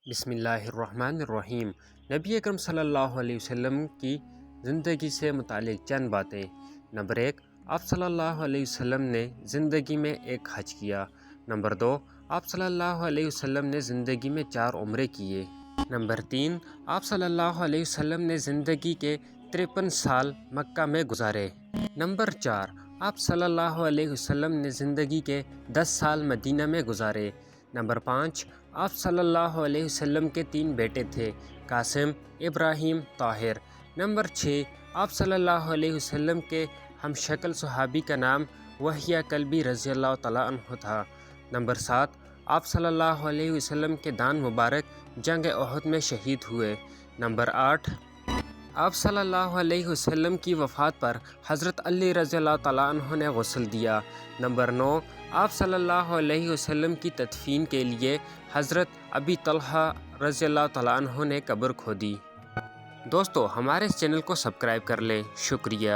بسم اللہ الرحمن الرحیم۔ نبی اکرم صلی اللہ علیہ وسلم کی زندگی سے متعلق چند باتیں۔ نمبر 1، آپ صلی اللہ علیہ وسلم نے زندگی میں ایک حج کیا۔ نمبر 2، آپ صلی اللہ علیہ وسلم نے زندگی میں 4 عمرے کیے۔ نمبر 3، آپ صلی اللہ علیہ وسلم نے زندگی کے 53 سال مکہ میں گزارے۔ نمبر 4، آپ صلی اللہ علیہ وسلم نے زندگی کے 10 سال مدینہ میں گزارے۔ نمبر 5، آپ صلی اللہ علیہ وسلم کے 3 بیٹے تھے، قاسم، ابراہیم، طاہر۔ نمبر 6، آپ صلی اللہ علیہ وسلم کے ہم شکل صحابی کا نام وحیہ کلبی رضی اللہ تعالیٰ عنہ تھا۔ نمبر 7، آپ صلی اللہ علیہ وسلم کے دان مبارک جنگ احد میں شہید ہوئے۔ نمبر 8، آپ صلی اللہ علیہ وسلم کی وفات پر حضرت علی رضی اللہ تعالیٰ عنہ نے غسل دیا۔ نمبر 9، آپ صلی اللہ علیہ وسلم کی تدفین کے لیے حضرت ابی طلحہ رضی اللہ تعالیٰ عنہ نے قبر کھودی۔ دوستو، ہمارے اس چینل کو سبسکرائب کر لیں۔ شکریہ۔